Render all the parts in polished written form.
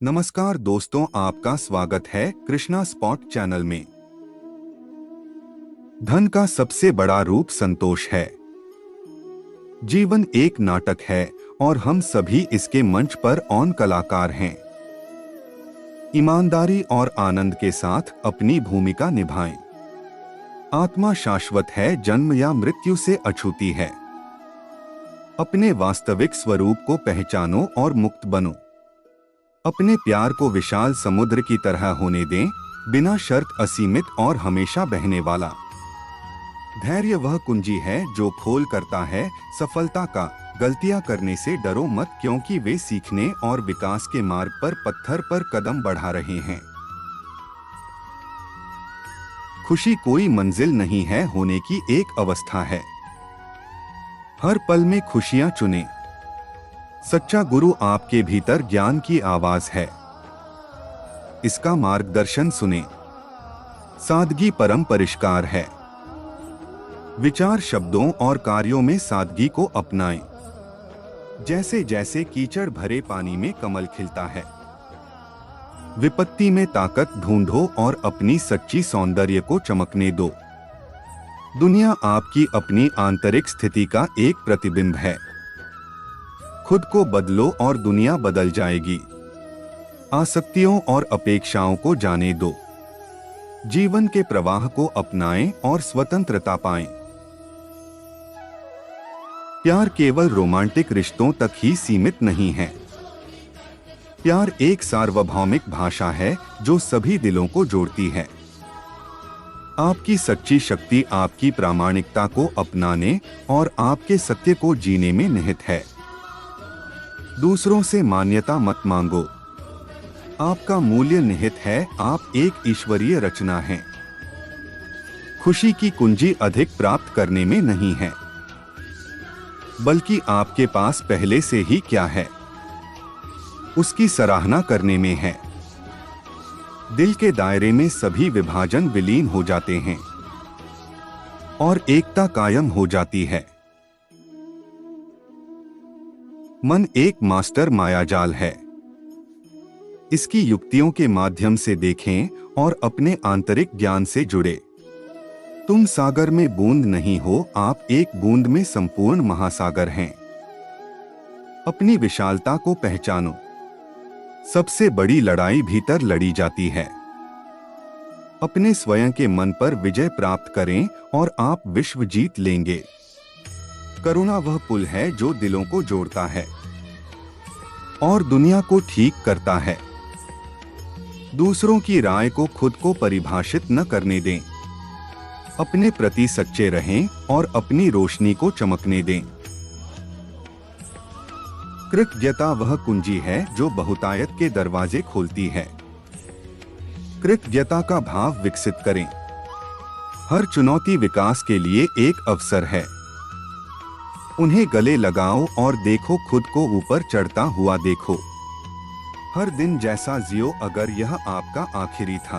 नमस्कार दोस्तों, आपका स्वागत है कृष्णा स्पॉट चैनल में। धन का सबसे बड़ा रूप संतोष है। जीवन एक नाटक है और हम सभी इसके मंच पर ऑन कलाकार हैं। ईमानदारी और आनंद के साथ अपनी भूमिका निभाएं। आत्मा शाश्वत है, जन्म या मृत्यु से अछूती है। अपने वास्तविक स्वरूप को पहचानो और मुक्त बनो। अपने प्यार को विशाल समुद्र की तरह होने दें, बिना शर्त, असीमित और हमेशा बहने वाला। धैर्य वह कुंजी है जो खोल करता है सफलता का। गलतियां करने से डरो मत, क्योंकि वे सीखने और विकास के मार्ग पर पत्थर पर कदम बढ़ा रहे हैं। खुशी कोई मंजिल नहीं है, होने की एक अवस्था है। हर पल में खुशियां चुनें। सच्चा गुरु आपके भीतर ज्ञान की आवाज है, इसका मार्गदर्शन सुने। सादगी परम परिष्कार है। विचार, शब्दों और कार्यों में सादगी को अपनाएं। जैसे जैसे कीचड़ भरे पानी में कमल खिलता है। विपत्ति में ताकत ढूंढो और अपनी सच्ची सौंदर्य को चमकने दो। दुनिया आपकी अपनी आंतरिक स्थिति का एक प्रतिबिंब है। खुद को बदलो और दुनिया बदल जाएगी। आसक्तियों और अपेक्षाओं को जाने दो। जीवन के प्रवाह को अपनाएं और स्वतंत्रता पाएं। प्यार केवल रोमांटिक रिश्तों तक ही सीमित नहीं है। प्यार एक सार्वभौमिक भाषा है जो सभी दिलों को जोड़ती है। आपकी सच्ची शक्ति आपकी प्रामाणिकता को अपनाने और आपके सत्य को जीने में निहित है। दूसरों से मान्यता मत मांगो। आपका मूल्य निहित है, आप एक ईश्वरीय रचना हैं। खुशी की कुंजी अधिक प्राप्त करने में नहीं है, बल्कि आपके पास पहले से ही क्या है उसकी सराहना करने में है। दिल के दायरे में सभी विभाजन विलीन हो जाते हैं और एकता कायम हो जाती है। मन एक मास्टर मायाजाल है। इसकी युक्तियों के माध्यम से देखें और अपने आंतरिक ज्ञान से जुड़े। तुम सागर में बूंद नहीं हो, आप एक बूंद में संपूर्ण महासागर हैं। अपनी विशालता को पहचानो। सबसे बड़ी लड़ाई भीतर लड़ी जाती है। अपने स्वयं के मन पर विजय प्राप्त करें और आप विश्व जीत लेंगे। करुणा वह पुल है जो दिलों को जोड़ता है और दुनिया को ठीक करता है। दूसरों की राय को खुद को परिभाषित न करने दें। अपने प्रति सच्चे रहें और अपनी रोशनी को चमकने दें। कृतज्ञता वह कुंजी है जो बहुतायत के दरवाजे खोलती है। कृतज्ञता का भाव विकसित करें। हर चुनौती विकास के लिए एक अवसर है। उन्हें गले लगाओ और देखो, खुद को ऊपर चढ़ता हुआ देखो। हर दिन जैसा जियो अगर यह आपका आखिरी था,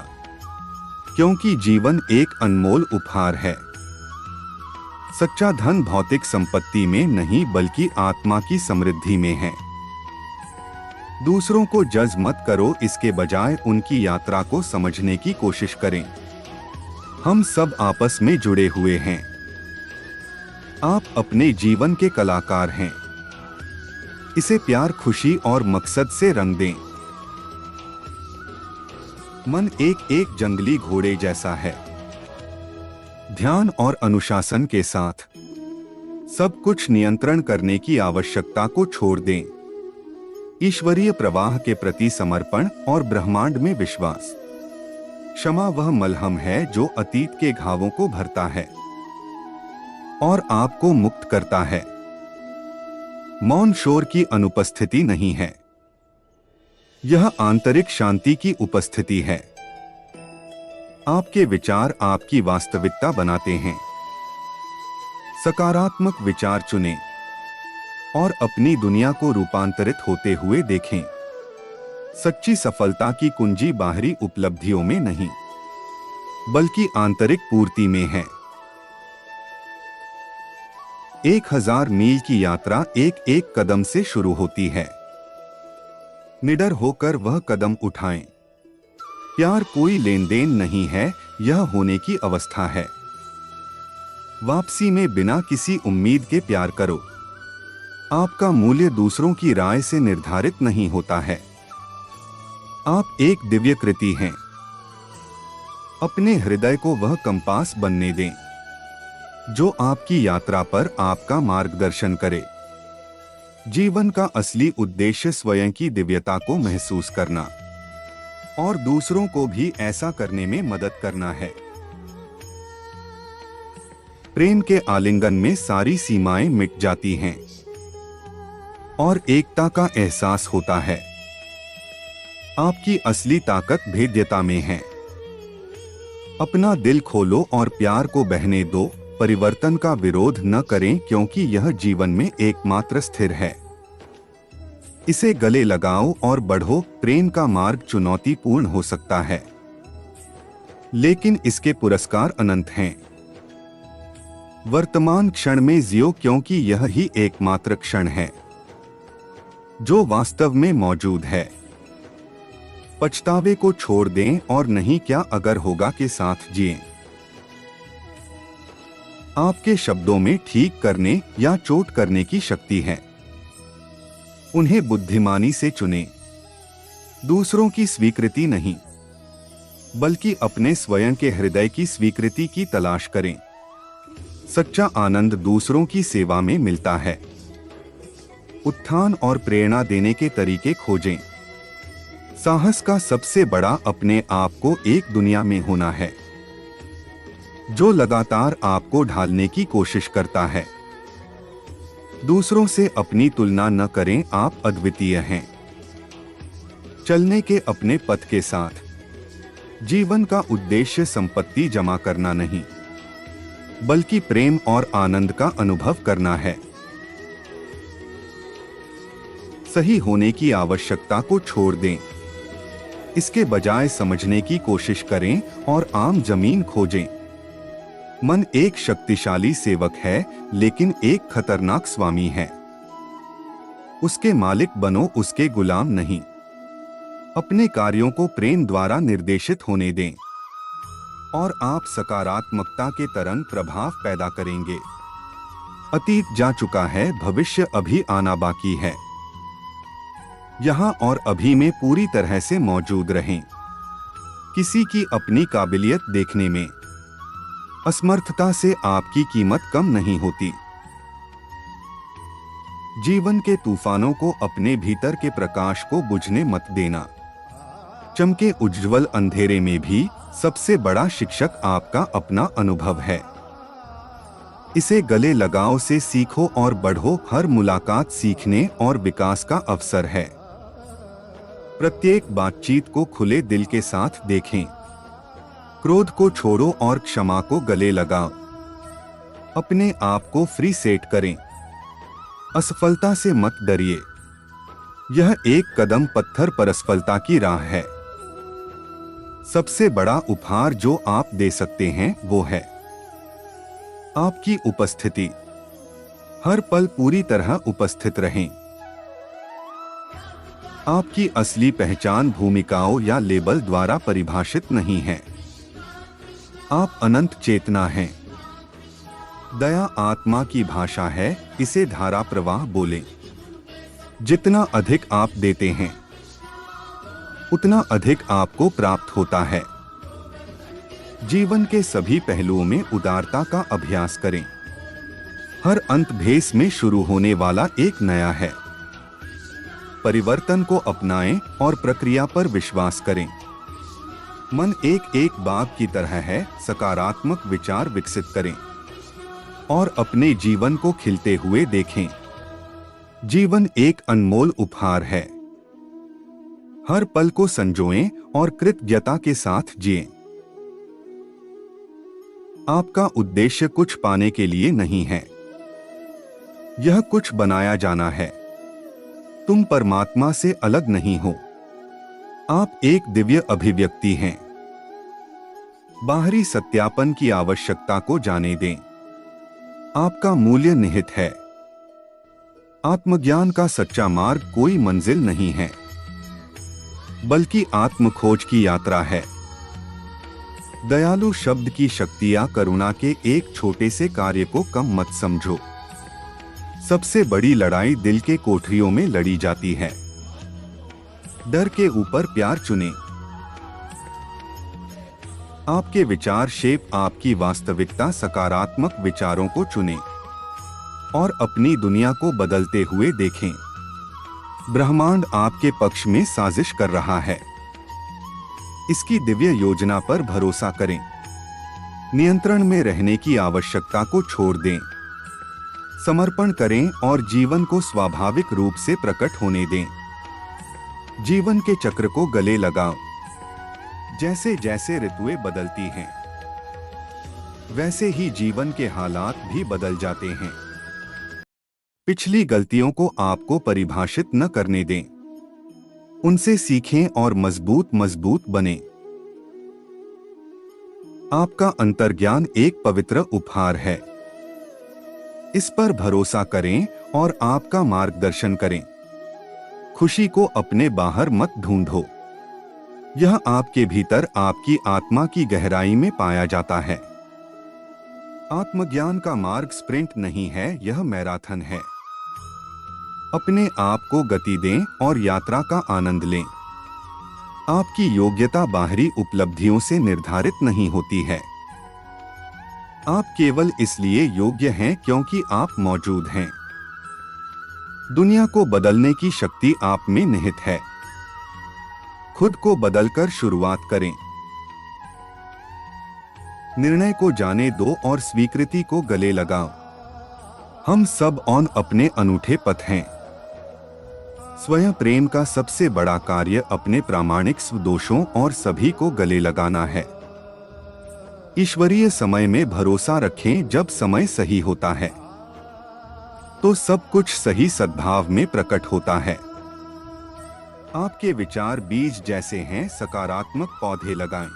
क्योंकि जीवन एक अनमोल उपहार है। सच्चा धन भौतिक संपत्ति में नहीं, बल्कि आत्मा की समृद्धि में है। दूसरों को जज मत करो, इसके बजाय उनकी यात्रा को समझने की कोशिश करें। हम सब आपस में जुड़े हुए हैं। आप अपने जीवन के कलाकार हैं। इसे प्यार, खुशी और मकसद से रंग दें। मन एक जंगली घोड़े जैसा है। ध्यान और अनुशासन के साथ सब कुछ नियंत्रण करने की आवश्यकता को छोड़ दें। ईश्वरीय प्रवाह के प्रति समर्पण और ब्रह्मांड में विश्वास। क्षमा वह मलहम है जो अतीत के घावों को भरता है और आपको मुक्त करता है। मौन शोर की अनुपस्थिति नहीं है, यह आंतरिक शांति की उपस्थिति है। आपके विचार आपकी वास्तविकता बनाते हैं। सकारात्मक विचार चुनें और अपनी दुनिया को रूपांतरित होते हुए देखें। सच्ची सफलता की कुंजी बाहरी उपलब्धियों में नहीं, बल्कि आंतरिक पूर्ति में है। 1000 मील की यात्रा एक एक कदम से शुरू होती है। निडर होकर वह कदम उठाएं। प्यार कोई लेन देन नहीं है, यह होने की अवस्था है। वापसी में बिना किसी उम्मीद के प्यार करो। आपका मूल्य दूसरों की राय से निर्धारित नहीं होता है। आप एक दिव्य कृति हैं। अपने हृदय को वह कंपास बनने दें जो आपकी यात्रा पर आपका मार्गदर्शन करे। जीवन का असली उद्देश्य स्वयं की दिव्यता को महसूस करना और दूसरों को भी ऐसा करने में मदद करना है। प्रेम के आलिंगन में सारी सीमाएं मिट जाती हैं और एकता का एहसास होता है। आपकी असली ताकत भेद्यता में है। अपना दिल खोलो और प्यार को बहने दो। परिवर्तन का विरोध न करें क्योंकि यह जीवन में एकमात्र स्थिर है। इसे गले लगाओ और बढ़ो। प्रेम का मार्ग चुनौतीपूर्ण हो सकता है, लेकिन इसके पुरस्कार अनंत हैं। वर्तमान क्षण में जियो क्योंकि यह ही एकमात्र क्षण है जो वास्तव में मौजूद है। पछतावे को छोड़ दें और नहीं क्या अगर होगा के साथ जिएं। आपके शब्दों में ठीक करने या चोट करने की शक्ति है। उन्हें बुद्धिमानी से चुनें। दूसरों की स्वीकृति नहीं, बल्कि अपने स्वयं के हृदय की स्वीकृति की तलाश करें। सच्चा आनंद दूसरों की सेवा में मिलता है। उत्थान और प्रेरणा देने के तरीके खोजें। साहस का सबसे बड़ा अपने आप को एक दुनिया में होना है जो लगातार आपको ढालने की कोशिश करता है। दूसरों से अपनी तुलना न करें, आप अद्वितीय हैं। चलने के अपने पथ के साथ। जीवन का उद्देश्य संपत्ति जमा करना नहीं, बल्कि प्रेम और आनंद का अनुभव करना है। सही होने की आवश्यकता को छोड़ दें। इसके बजाय समझने की कोशिश करें और आम जमीन खोजें। मन एक शक्तिशाली सेवक है, लेकिन एक खतरनाक स्वामी है। उसके मालिक बनो, उसके गुलाम नहीं। अपने कार्यों को प्रेम द्वारा निर्देशित होने दें और आप सकारात्मकता के तरंग प्रभाव पैदा करेंगे। अतीत जा चुका है, भविष्य अभी आना बाकी है। यहाँ और अभी में पूरी तरह से मौजूद रहें। किसी की अपनी काबिलियत देखने में असमर्थता से आपकी कीमत कम नहीं होती। जीवन के तूफानों को अपने भीतर के प्रकाश को बुझने मत देना। चमके उज्ज्वल अंधेरे में भी सबसे बड़ा शिक्षक आपका अपना अनुभव है। इसे गले लगाओ से सीखो और बढ़ो। हर मुलाकात सीखने और विकास का अवसर है। प्रत्येक बातचीत को खुले दिल के साथ देखें। क्रोध को छोड़ो और क्षमा को गले लगाओ। अपने आप को फ्री सेट करें। असफलता से मत डरिए। यह एक कदम पत्थर पर असफलता की राह है। सबसे बड़ा उपहार जो आप दे सकते हैं वो है आपकी उपस्थिति। हर पल पूरी तरह उपस्थित रहें। आपकी असली पहचान भूमिकाओं या लेबल द्वारा परिभाषित नहीं है। आप अनंत चेतना हैं। दया आत्मा की भाषा है, इसे धारा प्रवाह बोलें। जितना अधिक आप देते हैं, उतना अधिक आपको प्राप्त होता है। जीवन के सभी पहलुओं में उदारता का अभ्यास करें। हर अंत भेस में शुरू होने वाला एक नया है। परिवर्तन को अपनाएं और प्रक्रिया पर विश्वास करें। मन एक एक बाग की तरह है। सकारात्मक विचार विकसित करें और अपने जीवन को खिलते हुए देखें। जीवन एक अनमोल उपहार है। हर पल को संजोएं और कृतज्ञता के साथ जिएं। आपका उद्देश्य कुछ पाने के लिए नहीं है, यह कुछ बनाया जाना है। तुम परमात्मा से अलग नहीं हो। आप एक दिव्य अभिव्यक्ति हैं। बाहरी सत्यापन की आवश्यकता को जाने दें। आपका मूल्य निहित है। आत्मज्ञान का सच्चा मार्ग कोई मंजिल नहीं है, बल्कि आत्म खोज की यात्रा है। दयालु शब्द की शक्ति या करुणा के एक छोटे से कार्य को कम मत समझो। सबसे बड़ी लड़ाई दिल के कोठरियों में लड़ी जाती है। डर के ऊपर प्यार चुनें। आपके विचार शेप आपकी वास्तविकता। सकारात्मक विचारों को चुनें और अपनी दुनिया को बदलते हुए देखें। ब्रह्मांड आपके पक्ष में साजिश कर रहा है। इसकी दिव्य योजना पर भरोसा करें। नियंत्रण में रहने की आवश्यकता को छोड़ दें। समर्पण करें और जीवन को स्वाभाविक रूप से प्रकट होने दें। जीवन के चक्र को गले लगाओ। जैसे जैसे ऋतुएं बदलती हैं, वैसे ही जीवन के हालात भी बदल जाते हैं। पिछली गलतियों को आपको परिभाषित न करने दें। उनसे सीखें और मजबूत बनें। आपका अंतर्ज्ञान एक पवित्र उपहार है। इस पर भरोसा करें और आपका मार्गदर्शन करें। खुशी को अपने बाहर मत ढूंढो। यह आपके भीतर आपकी आत्मा की गहराई में पाया जाता है। आत्मज्ञान का मार्ग स्प्रिंट नहीं है, यह मैराथन है। अपने आप को गति दें और यात्रा का आनंद लें। आपकी योग्यता बाहरी उपलब्धियों से निर्धारित नहीं होती है। आप केवल इसलिए योग्य हैं क्योंकि आप मौजूद हैं। दुनिया को बदलने की शक्ति आप में निहित है। खुद को बदलकर शुरुआत करें। निर्णय को जाने दो और स्वीकृति को गले लगाओ। हम सब ऑन अपने अनूठे पथ हैं। स्वयं प्रेम का सबसे बड़ा कार्य अपने प्रामाणिक स्वदोषों और सभी को गले लगाना है। ईश्वरीय समय में भरोसा रखें। जब समय सही होता है तो सब कुछ सही सद्भाव में प्रकट होता है। आपके विचार बीज जैसे हैं। सकारात्मक पौधे लगाएं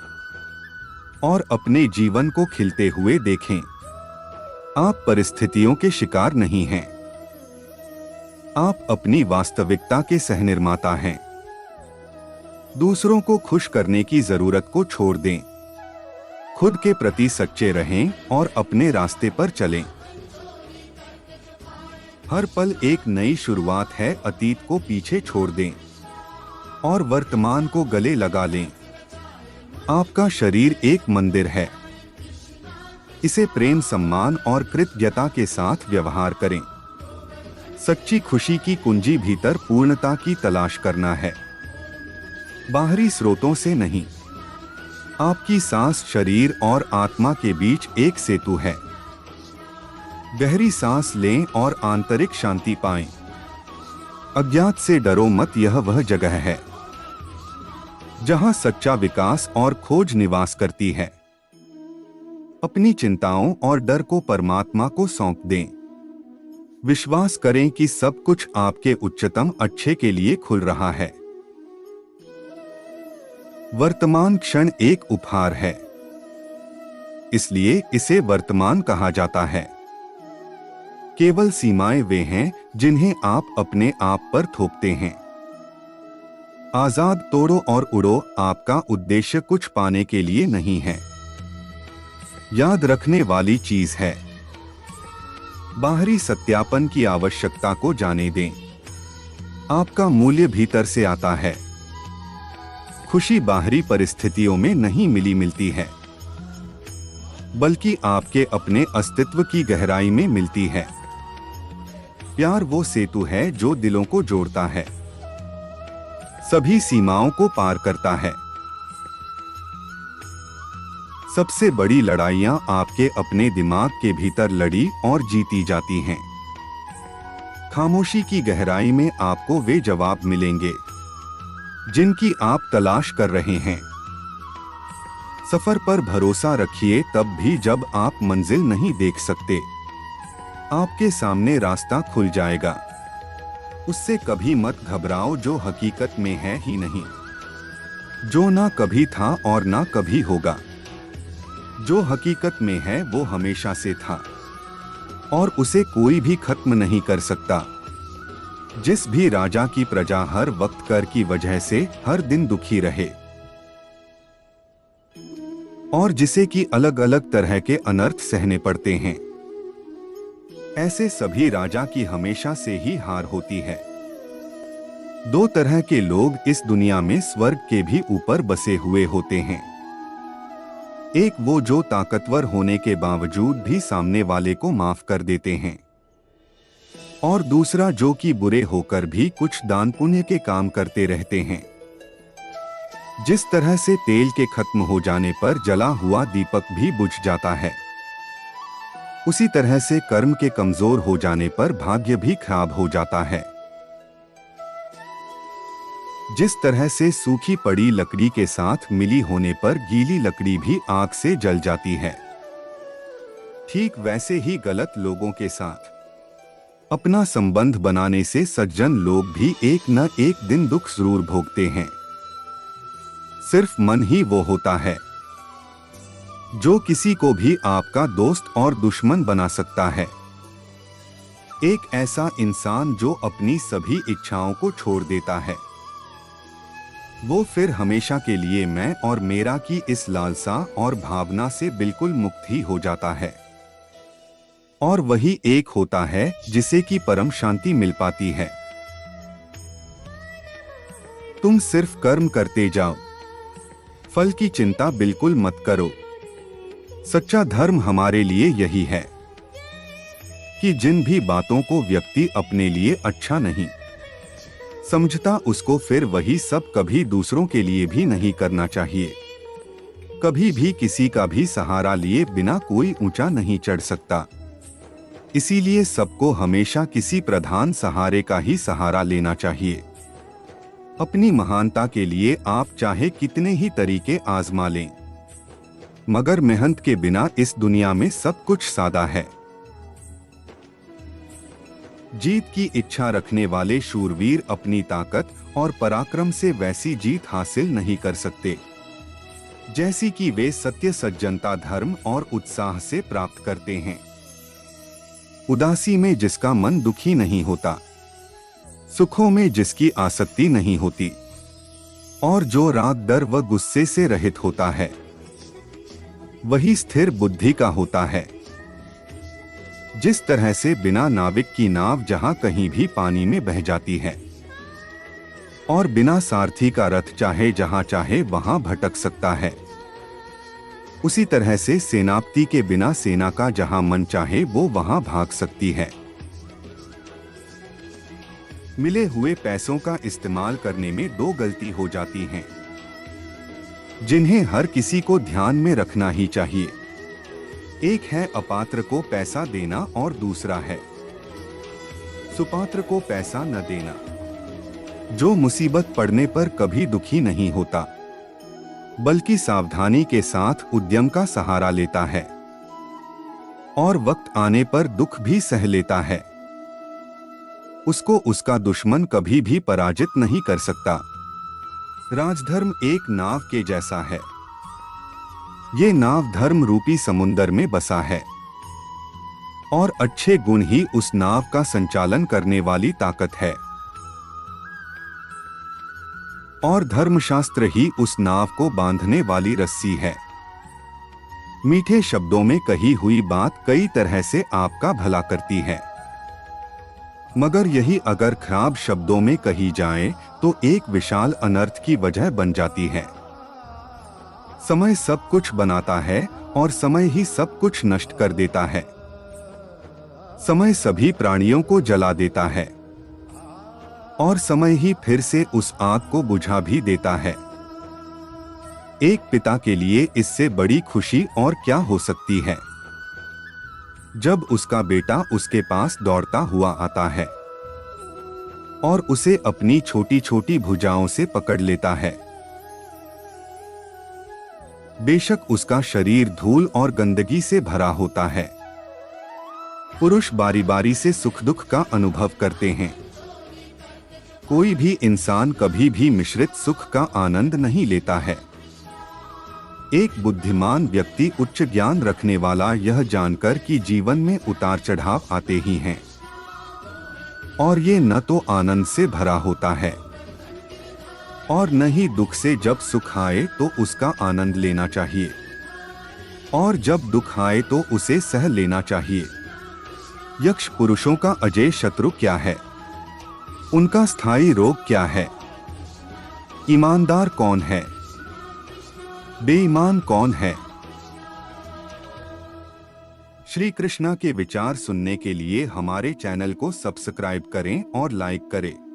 और अपने जीवन को खिलते हुए देखें। आप परिस्थितियों के शिकार नहीं हैं। आप अपनी वास्तविकता के सहनिर्माता हैं। दूसरों को खुश करने की जरूरत को छोड़ दें। खुद के प्रति सच्चे रहें और अपने रास्ते पर चलें। हर पल एक नई शुरुआत है। अतीत को पीछे छोड़ दें और वर्तमान को गले लगा लें। आपका शरीर एक मंदिर है। इसे प्रेम, सम्मान और कृतज्ञता के साथ व्यवहार करें। सच्ची खुशी की कुंजी भीतर पूर्णता की तलाश करना है, बाहरी स्रोतों से नहीं। आपकी सांस शरीर और आत्मा के बीच एक सेतु है। गहरी सांस लें और आंतरिक शांति पाएं। अज्ञात से डरो मत। यह वह जगह है जहां सच्चा विकास और खोज निवास करती है। अपनी चिंताओं और डर को परमात्मा को सौंप दें। विश्वास करें कि सब कुछ आपके उच्चतम अच्छे के लिए खुल रहा है। वर्तमान क्षण एक उपहार है, इसलिए इसे वर्तमान कहा जाता है। केवल सीमाएं वे हैं जिन्हें आप अपने आप पर थोपते हैं। आजाद तोड़ो और उड़ो। आपका उद्देश्य कुछ पाने के लिए नहीं है, याद रखने वाली चीज है। बाहरी सत्यापन की आवश्यकता को जाने दें। आपका मूल्य भीतर से आता है। खुशी बाहरी परिस्थितियों में नहीं मिलती है, बल्कि आपके अपने अस्तित्व की गहराई में मिलती है। प्यार वो सेतु है जो दिलों को जोड़ता है, सभी सीमाओं को पार करता है। सबसे बड़ी लड़ाइयां आपके अपने दिमाग के भीतर लड़ी और जीती जाती हैं। खामोशी की गहराई में आपको वे जवाब मिलेंगे जिनकी आप तलाश कर रहे हैं। सफर पर भरोसा रखिए तब भी जब आप मंजिल नहीं देख सकते। आपके सामने रास्ता खुल जाएगा। उससे कभी मत घबराओ जो हकीकत में है ही नहीं, जो ना कभी था और ना कभी होगा। जो हकीकत में है वो हमेशा से था और उसे कोई भी खत्म नहीं कर सकता। जिस भी राजा की प्रजा हर वक्त कर की वजह से हर दिन दुखी रहे और जिसे कि अलग अलग तरह के अनर्थ सहने पड़ते हैं, ऐसे सभी राजा की हमेशा से ही हार होती है। दो तरह के लोग इस दुनिया में स्वर्ग के भी ऊपर बसे हुए होते हैं। एक वो जो ताकतवर होने के बावजूद भी सामने वाले को माफ कर देते हैं, और दूसरा जो कि बुरे होकर भी कुछ दान पुण्य के काम करते रहते हैं। जिस तरह से तेल के खत्म हो जाने पर जला हुआ दीपक भी बुझ जाता है, उसी तरह से कर्म के कमजोर हो जाने पर भाग्य भी खराब हो जाता है। जिस तरह से सूखी पड़ी लकड़ी के साथ मिली होने पर गीली लकड़ी भी आग से जल जाती है, ठीक वैसे ही गलत लोगों के साथ अपना संबंध बनाने से सज्जन लोग भी एक न एक दिन दुख जरूर भोगते हैं। सिर्फ मन ही वो होता है जो किसी को भी आपका दोस्त और दुश्मन बना सकता है। एक ऐसा इंसान जो अपनी सभी इच्छाओं को छोड़ देता है, वो फिर हमेशा के लिए मैं और मेरा की इस लालसा और भावना से बिल्कुल मुक्त ही हो जाता है, और वही एक होता है जिसे की परम शांति मिल पाती है। तुम सिर्फ कर्म करते जाओ, फल की चिंता बिल्कुल मत करो। सच्चा धर्म हमारे लिए यही है कि जिन भी बातों को व्यक्ति अपने लिए अच्छा नहीं समझता, उसको फिर वही सब कभी दूसरों के लिए भी नहीं करना चाहिए। कभी भी किसी का भी सहारा लिए बिना कोई ऊंचा नहीं चढ़ सकता। इसीलिए सबको हमेशा किसी प्रधान सहारे का ही सहारा लेना चाहिए। अपनी महानता के लिए आप चाहे कितने ही तरीके आजमा लें, मगर मेहनत के बिना इस दुनिया में सब कुछ सादा है। जीत की इच्छा रखने वाले शूरवीर अपनी ताकत और पराक्रम से वैसी जीत हासिल नहीं कर सकते जैसी कि वे सत्य, सज्जनता, धर्म और उत्साह से प्राप्त करते हैं। उदासी में जिसका मन दुखी नहीं होता, सुखों में जिसकी आसक्ति नहीं होती, और जो राग, डर व गुस्से से रहित होता है, वही स्थिर बुद्धि का होता है। जिस तरह से बिना नाविक की नाव जहां कहीं भी पानी में बह जाती है, और बिना सारथी का रथ चाहे जहां चाहे वहां भटक सकता है, उसी तरह से सेनापति के बिना सेना का जहां मन चाहे वो वहां भाग सकती है। मिले हुए पैसों का इस्तेमाल करने में दो गलती हो जाती हैं, जिन्हें हर किसी को ध्यान में रखना ही चाहिए। एक है अपात्र को पैसा देना और दूसरा है सुपात्र को पैसा न देना। जो मुसीबत पड़ने पर कभी दुखी नहीं होता, बल्कि सावधानी के साथ उद्यम का सहारा लेता है, और वक्त आने पर दुख भी सह लेता है, उसको उसका दुश्मन कभी भी पराजित नहीं कर सकता। राजधर्म एक नाव के जैसा है। ये नाव धर्म रूपी समुंदर में बसा है, और अच्छे गुण ही उस नाव का संचालन करने वाली ताकत है, और धर्मशास्त्र ही उस नाव को बांधने वाली रस्सी है। मीठे शब्दों में कही हुई बात कई तरह से आपका भला करती है, मगर यही अगर खराब शब्दों में कही जाए तो एक विशाल अनर्थ की वजह बन जाती है। समय सब कुछ बनाता है और समय ही सब कुछ नष्ट कर देता है। समय सभी प्राणियों को जला देता है, और समय ही फिर से उस आग को बुझा भी देता है। एक पिता के लिए इससे बड़ी खुशी और क्या हो सकती है, जब उसका बेटा उसके पास दौड़ता हुआ आता है और उसे अपनी छोटी छोटी भुजाओं से पकड़ लेता है। बेशक उसका शरीर धूल और गंदगी से भरा होता है। पुरुष बारी बारी से सुख दुख का अनुभव करते हैं। कोई भी इंसान कभी भी मिश्रित सुख का आनंद नहीं लेता है। एक बुद्धिमान व्यक्ति उच्च ज्ञान रखने वाला यह जानकर कि जीवन में उतार चढ़ाव आते ही हैं, और ये न तो आनंद से भरा होता है और न ही दुख से। जब सुख आए तो उसका आनंद लेना चाहिए और जब दुख आए तो उसे सह लेना चाहिए। यक्ष पुरुषों का अजेय शत्रु क्या है? उनका स्थायी रोग क्या है? ईमानदार कौन है? बेईमान कौन है? श्री कृष्णा के विचार सुनने के लिए हमारे चैनल को सब्सक्राइब करें और लाइक करें।